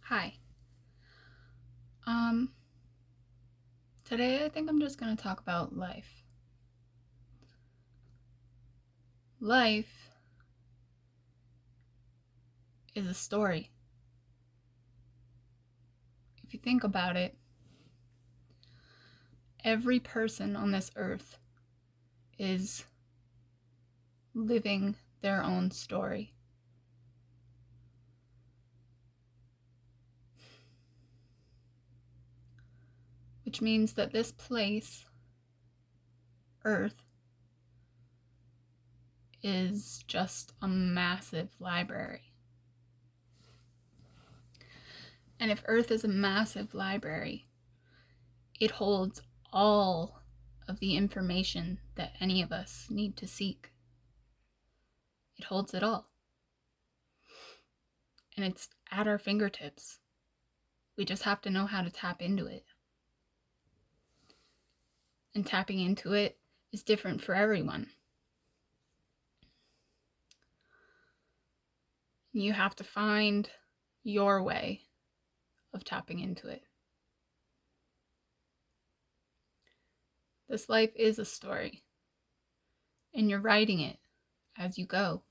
Hi. Um, Today I think I'm just going to talk about life. Life is a story. If you think about it, every person on this earth is living their own story. Which means that this place, Earth, is just a massive library. And if Earth is a massive library, it holds all of the information that any of us need to seek. It holds it all. And it's at our fingertips. We just have to know how to tap into it. And tapping into it is different for everyone. You have to find your way of tapping into it. This life is a story, and you're writing it as you go.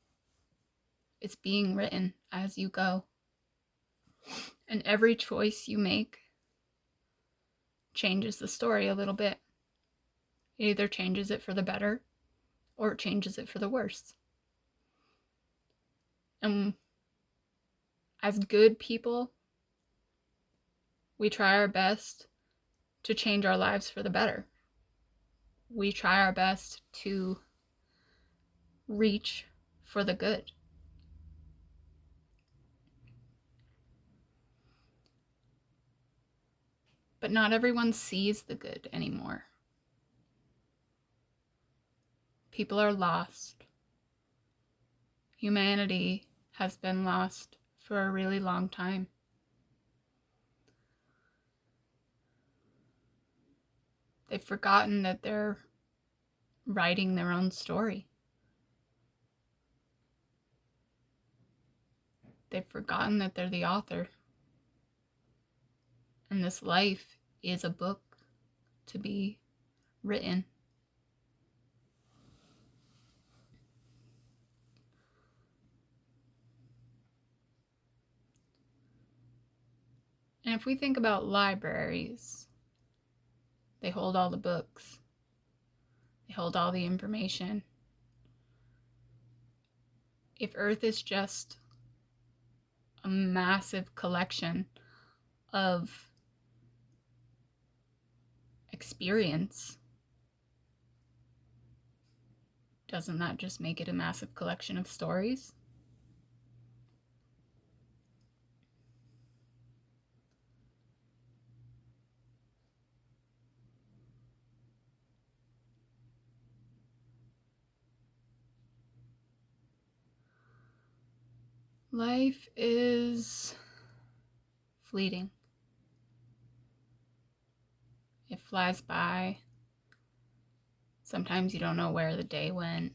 It's being written as you go. And every choice you make changes the story a little bit. It either changes it for the better or it changes it for the worse. And as good people, we try our best to change our lives for the better. We try our best to reach for the good. But not everyone sees the good anymore. People are lost. Humanity has been lost for a really long time. They've forgotten that they're writing their own story. They've forgotten that they're the author. And this life is a book to be written. And if we think about libraries, they hold all the books. They hold all the information. If Earth is just a massive collection of experience, doesn't that just make it a massive collection of stories? Life is fleeting. It flies by. Sometimes you don't know where the day went.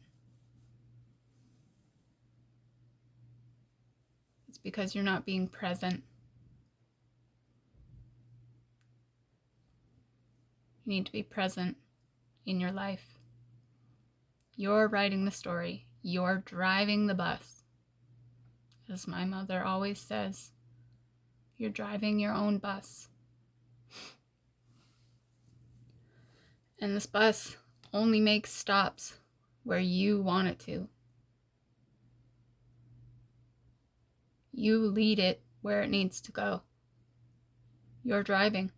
It's because you're not being present. You need to be present in your life. You're writing the story. You're driving the bus. As my mother always says, you're driving your own bus. And this bus only makes stops where you want it to. You lead it where it needs to go. You're driving.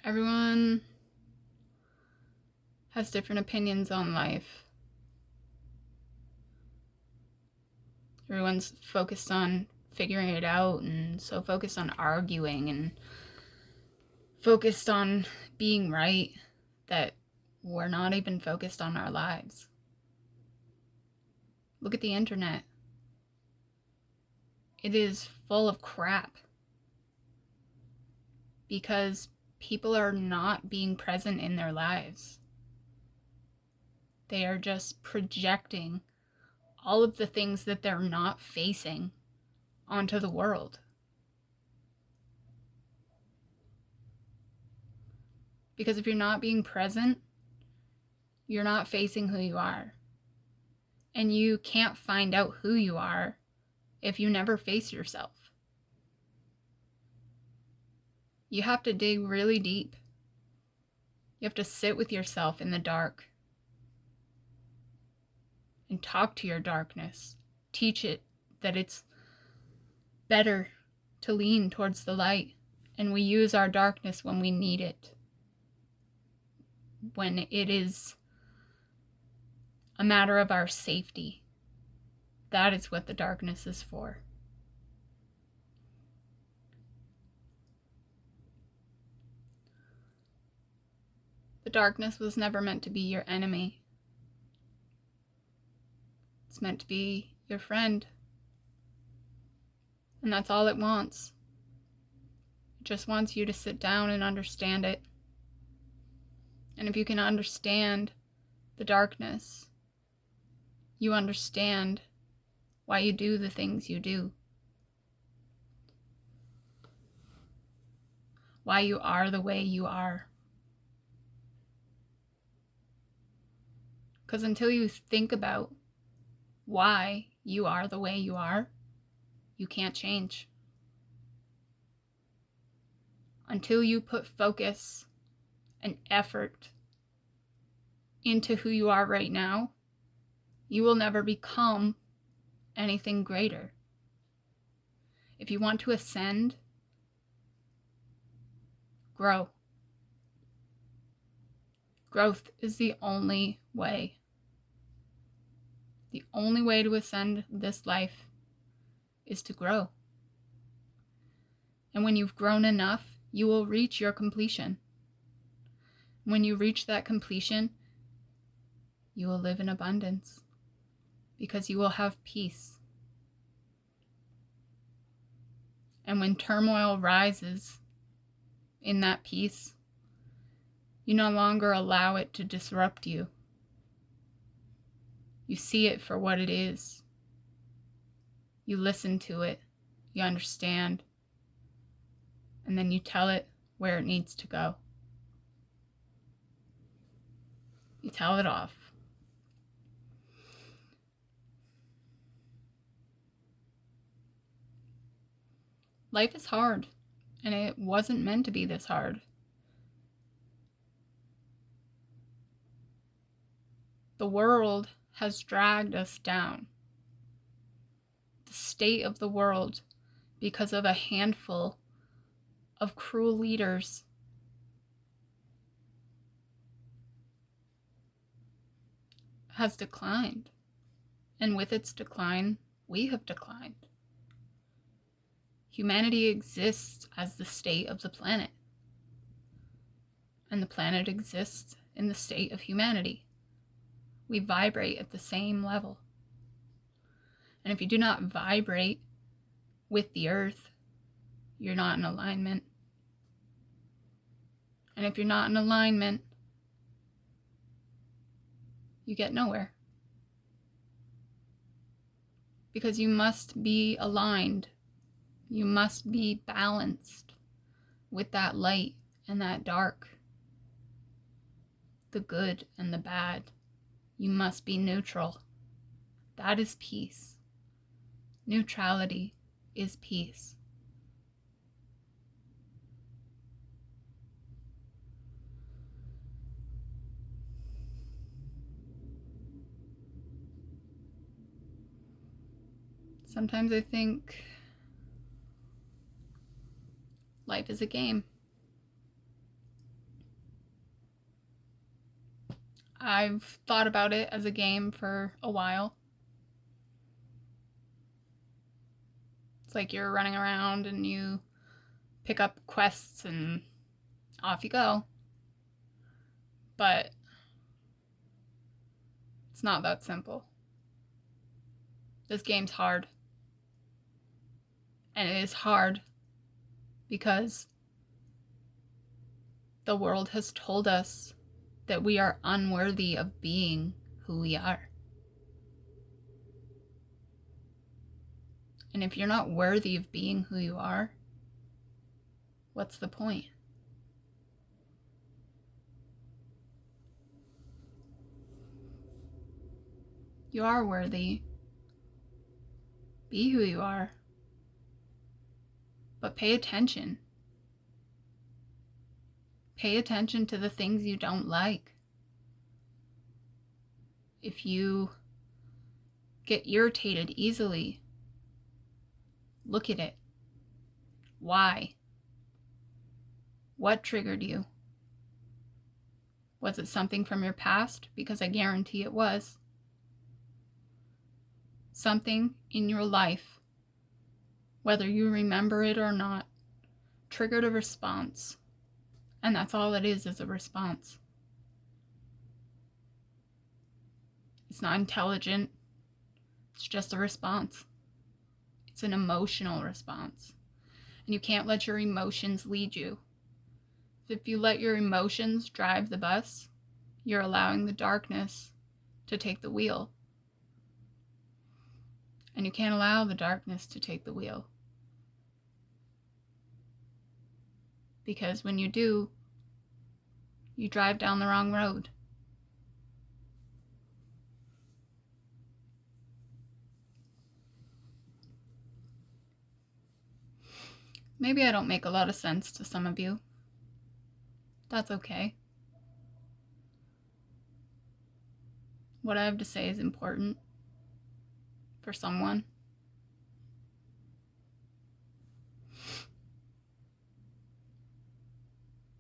Everyone has different opinions on life. Everyone's focused on figuring it out and so focused on arguing and focused on being right that we're not even focused on our lives. Look at the internet. It is full of crap because people are not being present in their lives. They are just projecting all of the things that they're not facing onto the world. Because if you're not being present, you're not facing who you are. And you can't find out who you are if you never face yourself. You have to dig really deep. You have to sit with yourself in the dark and talk to your darkness. Teach it that it's better to lean towards the light, and we use our darkness when we need it. When it is a matter of our safety. That is what the darkness is for. The darkness was never meant to be your enemy. It's meant to be your friend. And that's all it wants. It just wants you to sit down and understand it. And if you can understand the darkness, you understand why you do the things you do. Why you are the way you are. Because until you think about why you are the way you are, you can't change. Until you put focus and effort into who you are right now, you will never become anything greater. If you want to ascend, grow. Growth is the only way. The only way to ascend this life is to grow. And when you've grown enough, you will reach your completion. When you reach that completion, you will live in abundance because you will have peace. And when turmoil rises in that peace, you no longer allow it to disrupt you. You see it for what it is. You listen to it. You understand. And then you tell it where it needs to go. You tell it off. Life is hard, and it wasn't meant to be this hard. The world has dragged us down. The state of the world, because of a handful of cruel leaders, has declined. And with its decline, we have declined. Humanity exists as the state of the planet. And the planet exists in the state of humanity. We vibrate at the same level. And if you do not vibrate with the earth, you're not in alignment. And if you're not in alignment, you get nowhere. Because you must be aligned. You must be balanced with that light and that dark, the good and the bad. You must be neutral. That is peace. Neutrality is peace. Sometimes I think life is a game. I've thought about it as a game for a while. It's like you're running around and you pick up quests and off you go. But it's not that simple. This game's hard. And it is hard because the world has told us that we are unworthy of being who who we are. And if you're not worthy of being who you are, what's the point? You are worthy. Be who you are. But pay attention. Pay attention to the things you don't like. If you get irritated easily, look at it. Why? What triggered you? Was it something from your past? Because I guarantee it was. Something in your life, whether you remember it or not, triggered a response. And that's all it is a response. It's not intelligent. It's just a response. It's an emotional response. And you can't let your emotions lead you. If you let your emotions drive the bus, you're allowing the darkness to take the wheel. And you can't allow the darkness to take the wheel. Because when you do, you drive down the wrong road. Maybe I don't make a lot of sense to some of you. That's okay. What I have to say is important for someone.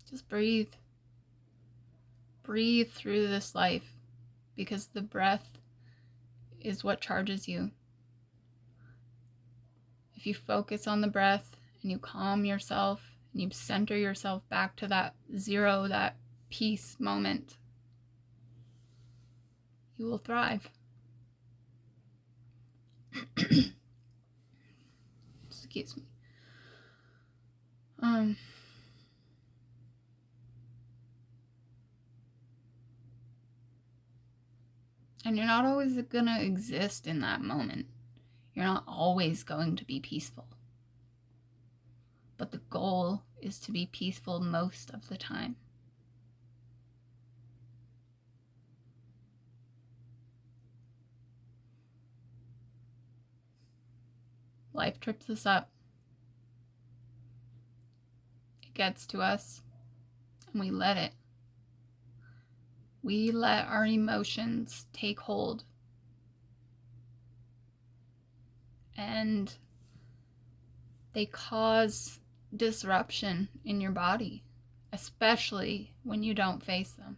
Just breathe. Breathe through this life, because the breath is what charges you. If you focus on the breath and you calm yourself and you center yourself back to that zero, that peace moment, you will thrive. Excuse me. And you're not always going to exist in that moment. You're not always going to be peaceful. But the goal is to be peaceful most of the time. Life trips us up. It gets to us, and we let it. We let our emotions take hold. And they cause disruption in your body, especially when you don't face them.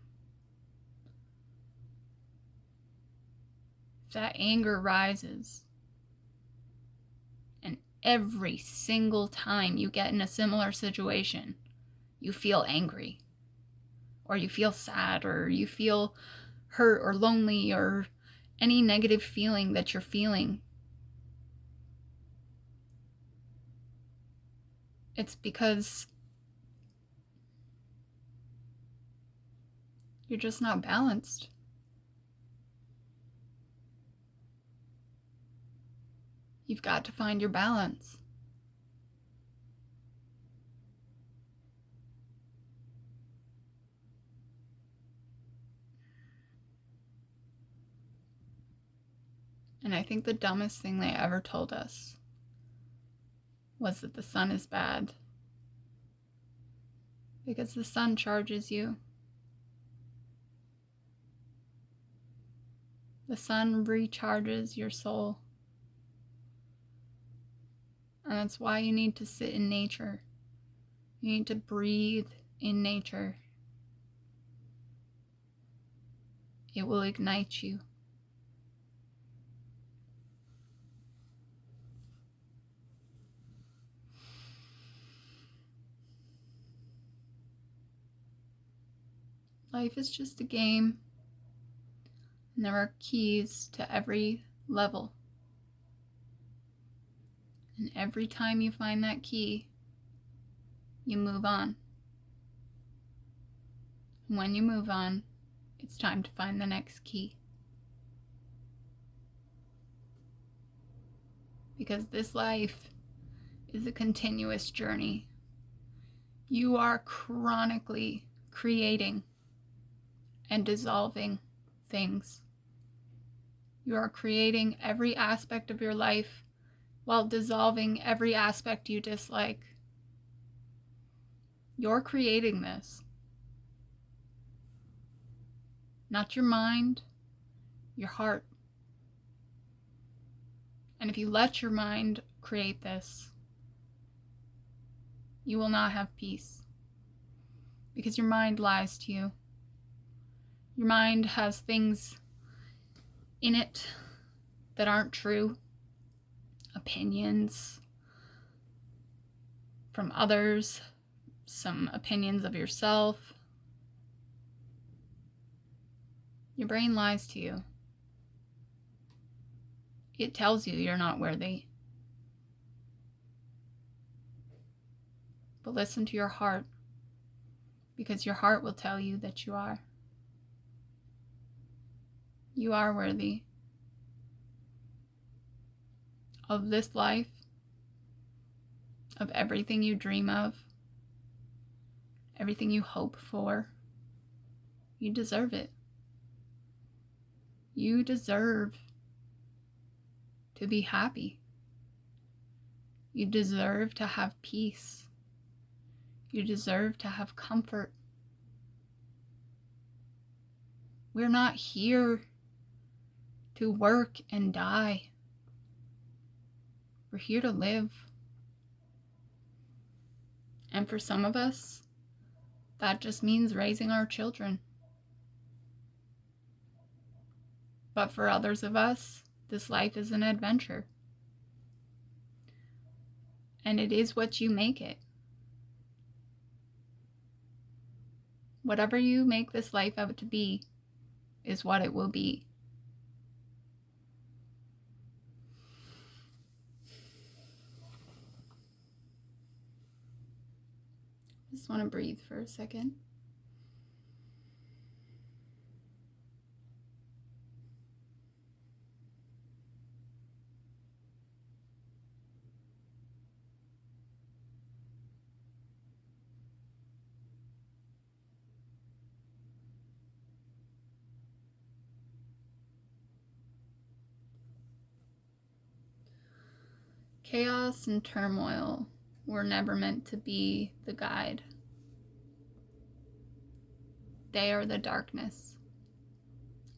If that anger rises, and every single time you get in a similar situation, you feel angry, or you feel sad, or you feel hurt or lonely, or any negative feeling that you're feeling, it's because you're just not balanced. You've got to find your balance. And I think the dumbest thing they ever told us was that the sun is bad. Because the sun charges you. The sun recharges your soul. And that's why you need to sit in nature. You need to breathe in nature. It will ignite you. Life is just a game, and there are keys to every level. And every time you find that key, you move on. And when you move on, it's time to find the next key. because this life is a continuous journey. You are chronically creating and dissolving things. You are creating every aspect of your life while dissolving every aspect you dislike. You're creating this. Not your mind, your heart. And if you let your mind create this, you will not have peace. Because your mind lies to you. Your mind has things in it that aren't true. Opinions from others, some opinions of yourself. Your brain lies to you. It tells you you're not worthy. But listen to your heart, because your heart will tell you that you are. You are worthy of this life, of everything you dream of, everything you hope for. You deserve it. You deserve to be happy. You deserve to have peace. You deserve to have comfort. We're not here to work and die. We're here to live. And for some of us, that just means raising our children. But for others of us, this life is an adventure. And it is what you make it. Whatever you make this life out to be is what it will be. Just want to breathe for a second. Chaos and turmoil were never meant to be the guide. They are the darkness.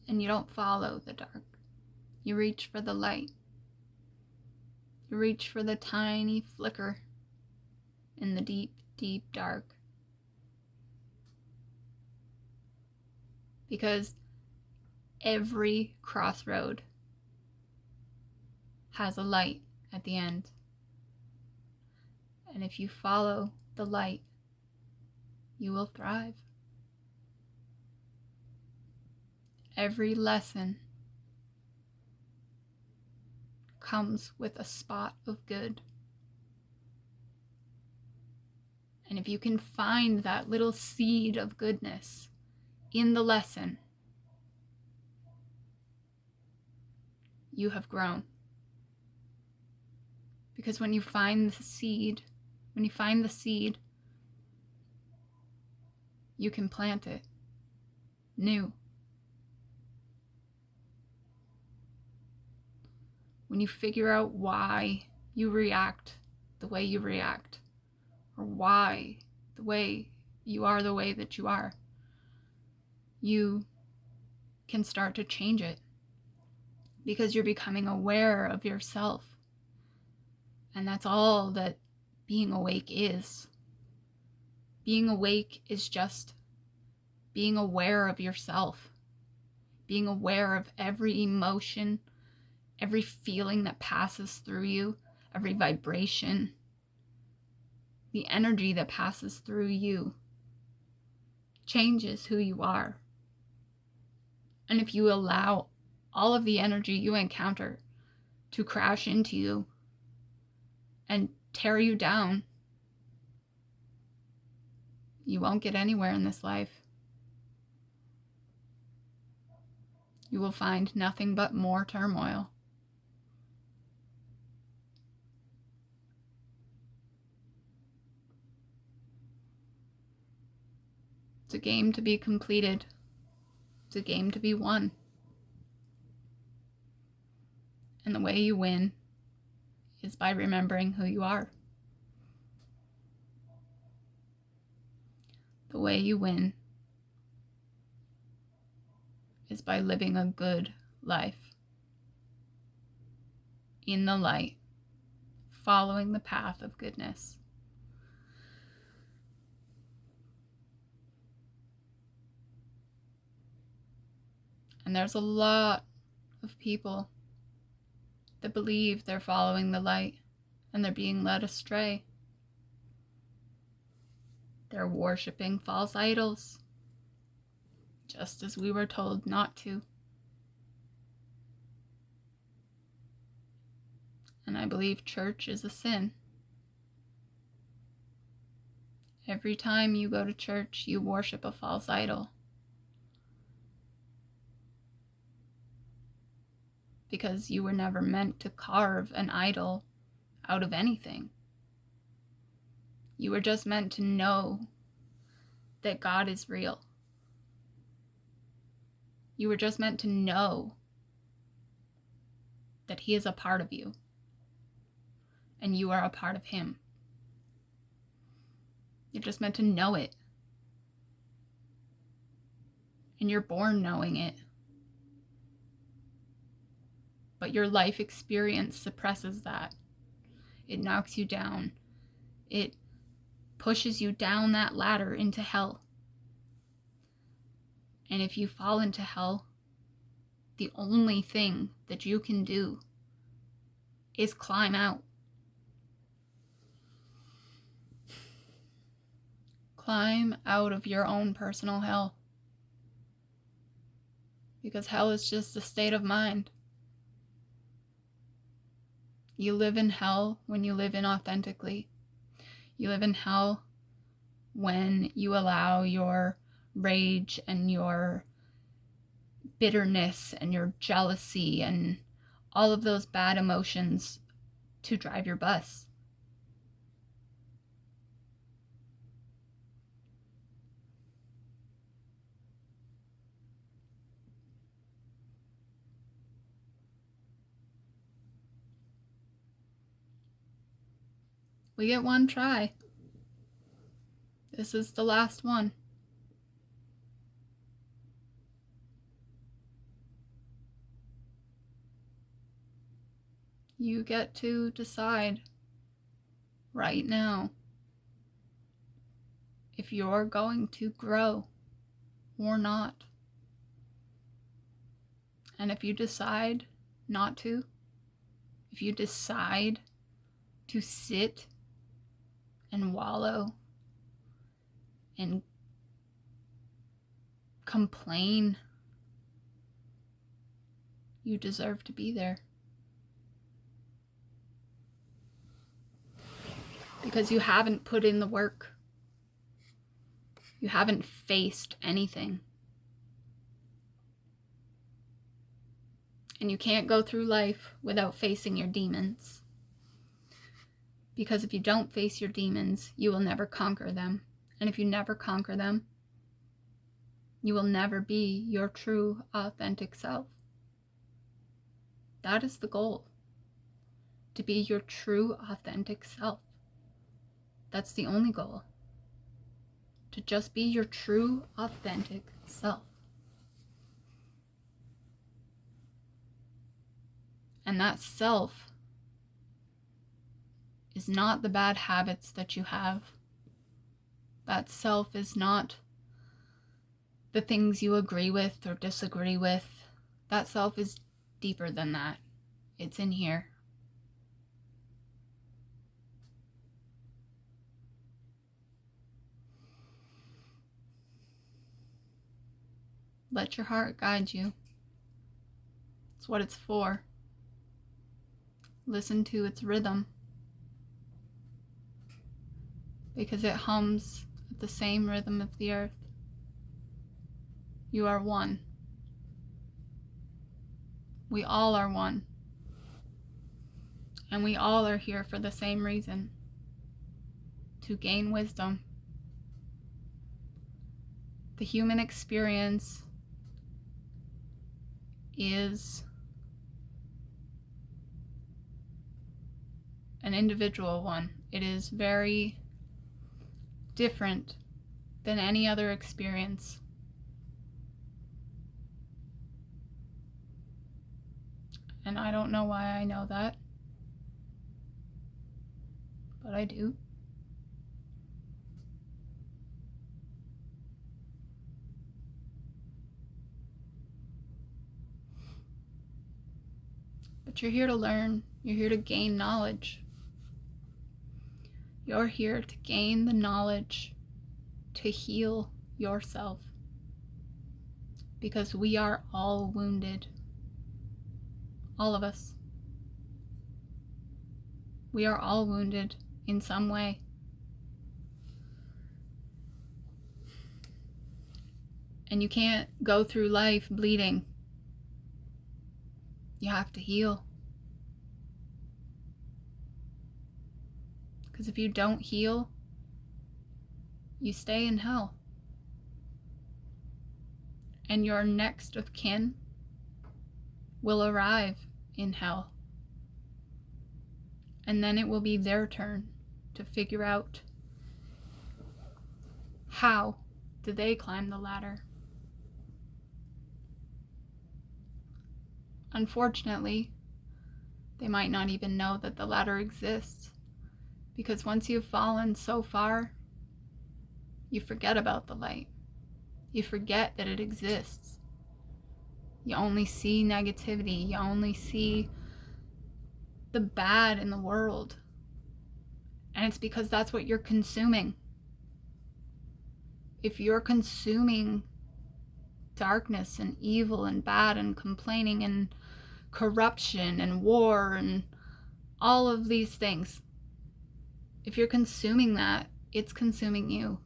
And you don't follow the dark. You reach for the light. You reach for the tiny flicker in the deep, deep dark. Because every crossroad has a light at the end. And if you follow the light, you will thrive. Every lesson comes with a spot of good. And if you can find that little seed of goodness in the lesson, you have grown. Because when you find the seed, you can plant it new. When you figure out why you react the way you react, or why the way you are the way that you are, you can start to change it. Because you're becoming aware of yourself. And that's all that being awake is. Being awake is just being aware of yourself. Being aware of every emotion, every feeling that passes through you, every vibration, the energy that passes through you changes who you are. And if you allow all of the energy you encounter to crash into you and tear you down, you won't get anywhere in this life. You will find nothing but more turmoil. a game to be completed. It's a game to be won. And the way you win is by remembering who you are. The way you win is by living a good life in the light, following the path of goodness. And there's a lot of people that believe they're following the light and they're being led astray. They're worshiping false idols, just as we were told not to. And I believe church is a sin. Every time you go to church, you worship a false idol. Because you were never meant to carve an idol out of anything. You were just meant to know that God is real. You were just meant to know that He is a part of you, and you are a part of Him. You're just meant to know it. And you're born knowing it. But your life experience suppresses that. It knocks you down. It pushes you down that ladder into hell. And if you fall into hell, the only thing that you can do is climb out. Climb out of your own personal hell. Because hell is just a state of mind. You live in hell when you live inauthentically. You live in hell when you allow your rage and your bitterness and your jealousy and all of those bad emotions to drive your bus. We get one try. This is the last one. You get to decide right now if you're going to grow or not. And if you decide not to, if you decide to sit and wallow and complain, you deserve to be there. Because you haven't put in the work. You haven't faced anything. And you can't go through life without facing your demons. Because if you don't face your demons, you will never conquer them. And if you never conquer them, you will never be your true, authentic self. That is the goal. To be your true, authentic self. That's the only goal. To just be your true, authentic self. And that self is not the bad habits that you have. That self is not the things you agree with or disagree with. That self is deeper than that. It's in here. Let your heart guide you. It's what it's for. Listen to its rhythm. Because it hums at the same rhythm of the earth. You are one. We all are one. And we all are here for the same reason. To gain wisdom. The human experience is an individual one. It is very different than any other experience. And I don't know why I know that, but I do. But you're here to learn. You're here to gain knowledge. You're here to gain the knowledge to heal yourself. Because we are all wounded. All of us. We are all wounded in some way. And you can't go through life bleeding. You have to heal. Because if you don't heal, you stay in hell. And your next of kin will arrive in hell. And then it will be their turn to figure out how do they climb the ladder. Unfortunately, they might not even know that the ladder exists, because once you've fallen so far, you forget about the light. You forget that it exists. You only see negativity. You only see the bad in the world. And it's because that's what you're consuming. If you're consuming darkness and evil and bad and complaining and corruption and war and all of these things, if you're consuming that, it's consuming you.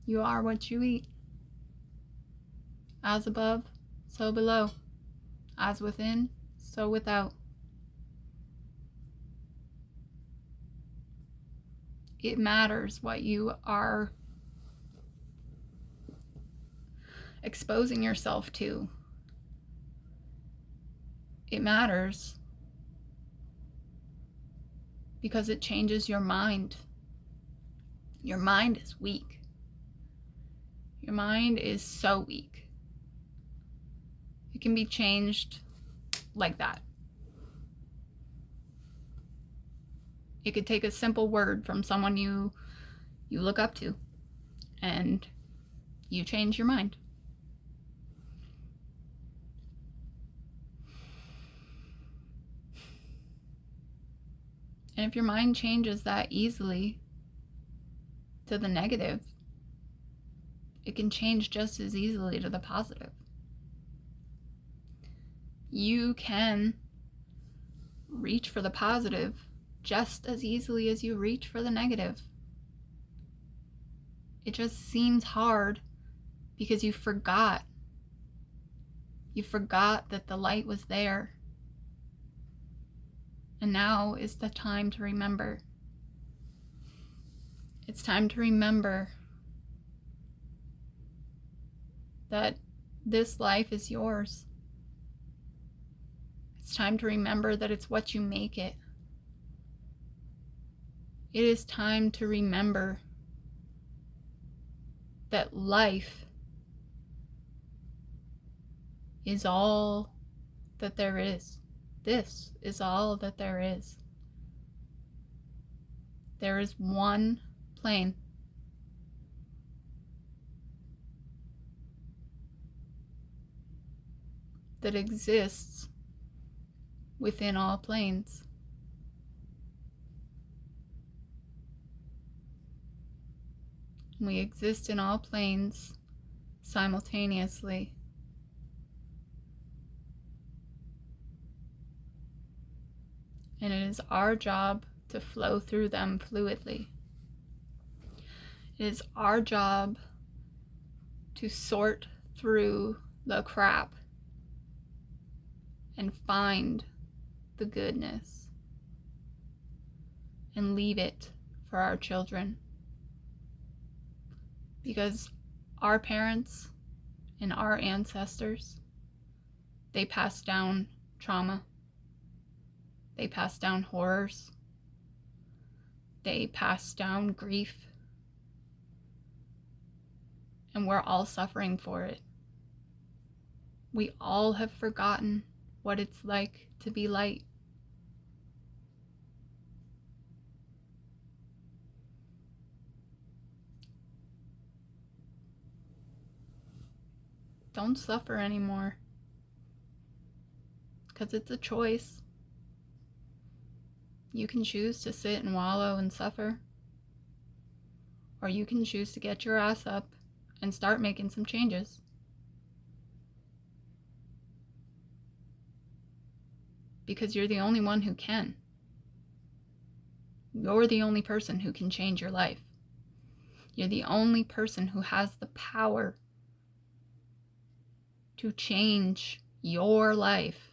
You are what you eat. As above, so below. As within, so without. It matters what you are exposing yourself to. It matters because it changes your mind. Your mind is weak. Your mind is so weak. It can be changed like that. It could take a simple word from someone you look up to, and you change your mind. And if your mind changes that easily to the negative, it can change just as easily to the positive. You can reach for the positive just as easily as you reach for the negative. It just seems hard because you forgot. You forgot that the light was there. And now is the time to remember. It's time to remember that this life is yours. It's time to remember that it's what you make it. It is time to remember that life is all that there is. This is all that there is. There is one plane. That exists within all planes. We exist in all planes simultaneously. And it is our job to flow through them fluidly. It is our job to sort through the crap and find the goodness and leave it for our children. Because our parents and our ancestors, they passed down trauma. They passed down horrors. They passed down grief. And we're all suffering for it. We all have forgotten what it's like to be light. Don't suffer anymore. Because it's a choice. You can choose to sit and wallow and suffer. Or you can choose to get your ass up and start making some changes. Because you're the only one who can. You're the only person who can change your life. You're the only person who has the power to change your life.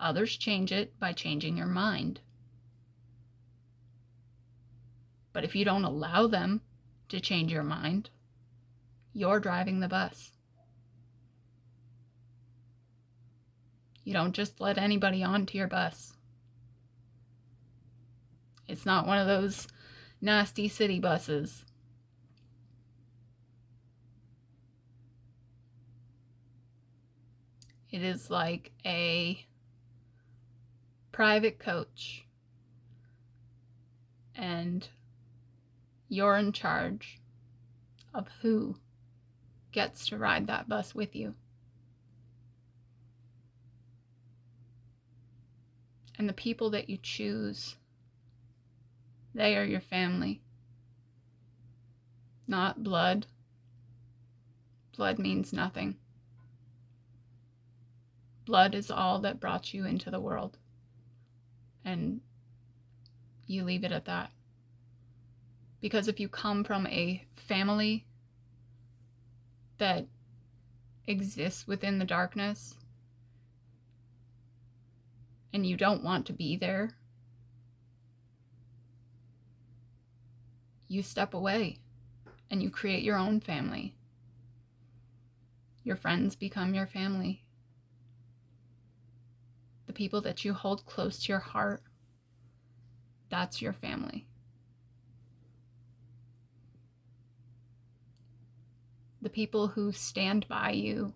Others change it by changing your mind. But if you don't allow them to change your mind, you're driving the bus. You don't just let anybody onto your bus. It's not one of those nasty city buses. It is like a private coach, and you're in charge of who gets to ride that bus with you. And the people that you choose, they are your family. Not blood. Blood means nothing. Blood is all that brought you into the world. And you leave it at that. Because if you come from a family that exists within the darkness and you don't want to be there, you step away and you create your own family. Your friends become your family. The people that you hold close to your heart, that's your family. The people who stand by you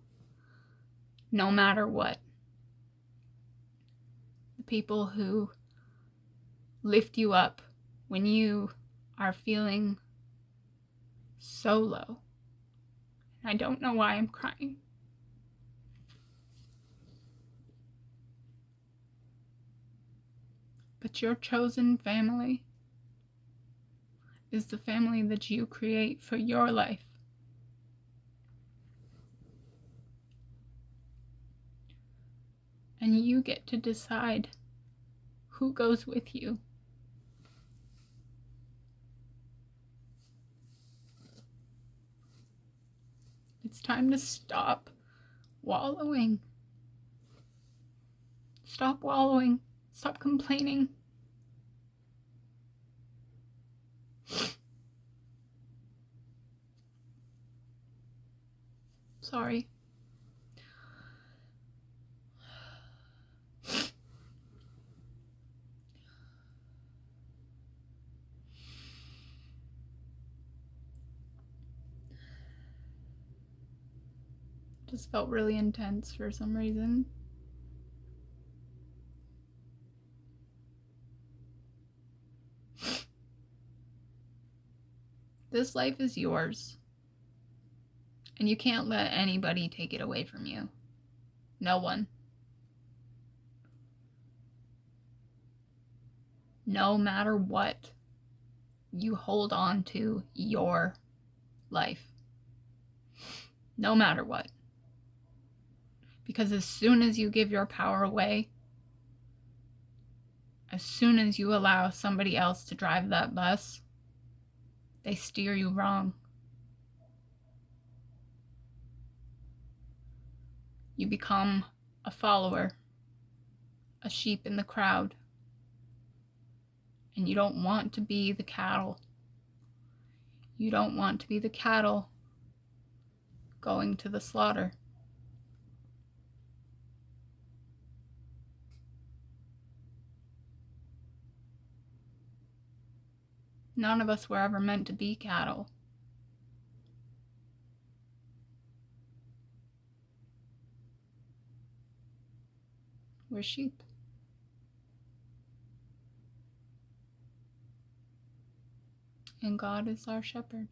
no matter what. The people who lift you up when you are feeling so low. I don't know why I'm crying. But your chosen family is the family that you create for your life. And you get to decide who goes with you. It's time to stop wallowing. Stop wallowing. Stop complaining. Sorry. Just felt really intense for some reason. This life is yours. And you can't let anybody take it away from you. No one. No matter what, you hold on to your life. No matter what. Because as soon as you give your power away, as soon as you allow somebody else to drive that bus, they steer you wrong. You become a follower, a sheep in the crowd. And you don't want to be the cattle. You don't want to be the cattle going to the slaughter. None of us were ever meant to be cattle. We're sheep. And God is our shepherd.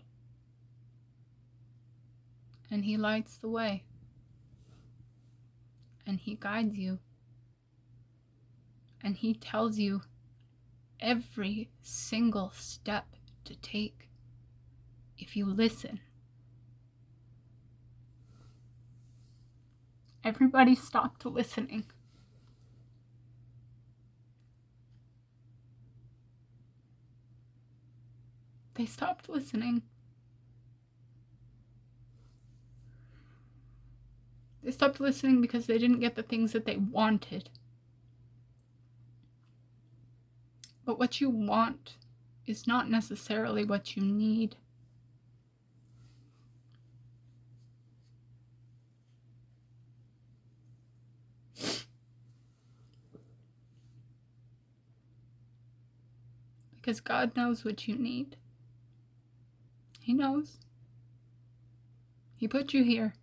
And He lights the way. And He guides you. And He tells you every single step to take if you listen. Everybody stopped listening. They stopped listening. They stopped listening because they didn't get the things that they wanted. But what you want is not necessarily what you need. Because God knows what you need. He knows. He put you here.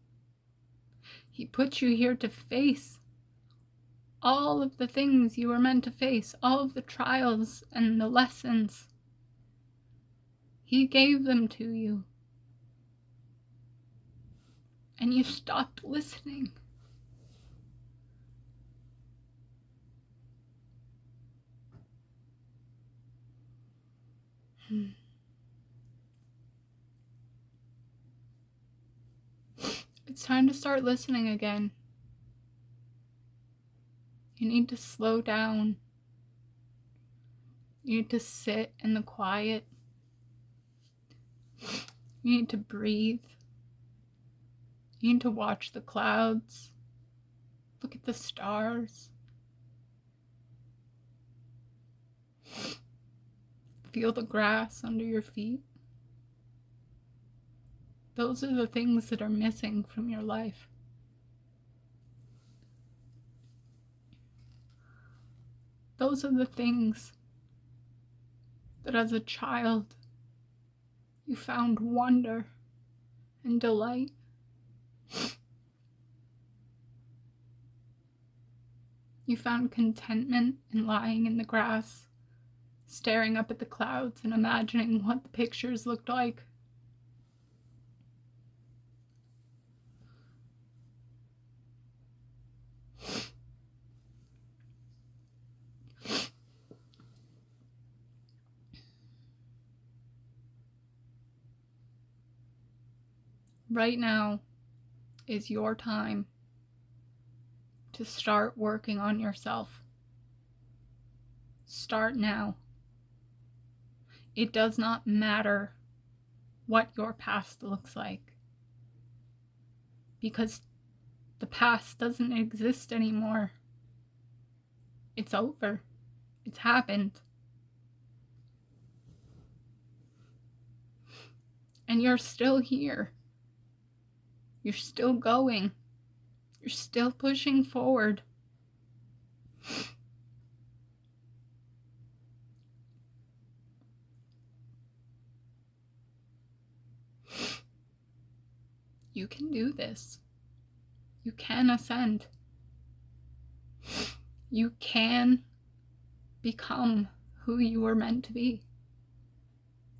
He put you here to face all of the things you were meant to face, all of the trials and the lessons. He gave them to you. And you stopped listening. It's time to start listening again. You need to slow down. You need to sit in the quiet. You need to breathe. You need to watch the clouds. Look at the stars. Feel the grass under your feet. Those are the things that are missing from your life. Those are the things that as a child you found wonder and delight. You found contentment in lying in the grass, staring up at the clouds and imagining what the pictures looked like. Right now is your time to start working on yourself. Start now. It does not matter what your past looks like, because the past doesn't exist anymore. It's over. It's happened. And you're still here. You're still going. You're still pushing forward. You can do this. You can ascend. You can become who you were meant to be.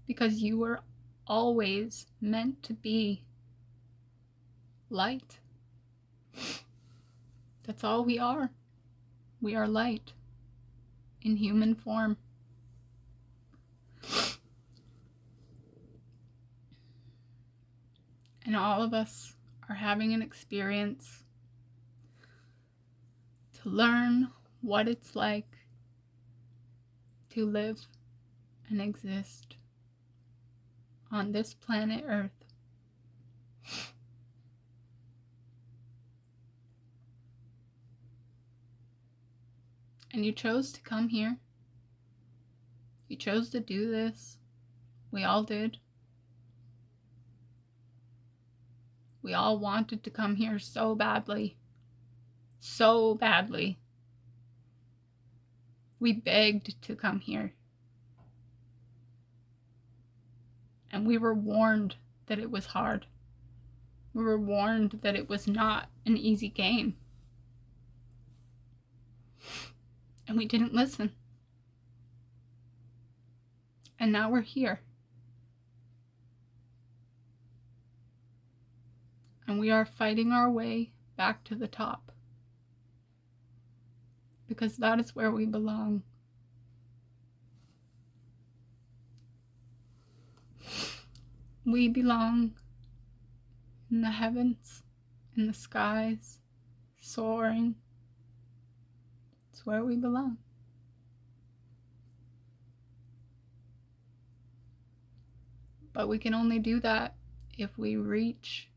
Because you were always meant to be light. That's all we are. We are light in human form. And all of us are having an experience to learn what it's like to live and exist on this planet Earth. And you chose to come here. You chose to do this. We all did. We all wanted to come here so badly. So badly. We begged to come here. And we were warned that it was hard. We were warned that it was not an easy game. And we didn't listen. And now we're here. And we are fighting our way back to the top. Because that is where we belong. We belong in the heavens, in the skies, soaring. It's where we belong. But we can only do that if we reach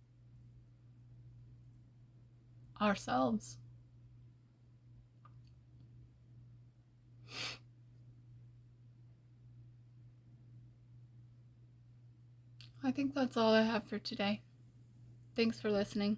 ourselves. I think that's all I have for today. Thanks for listening.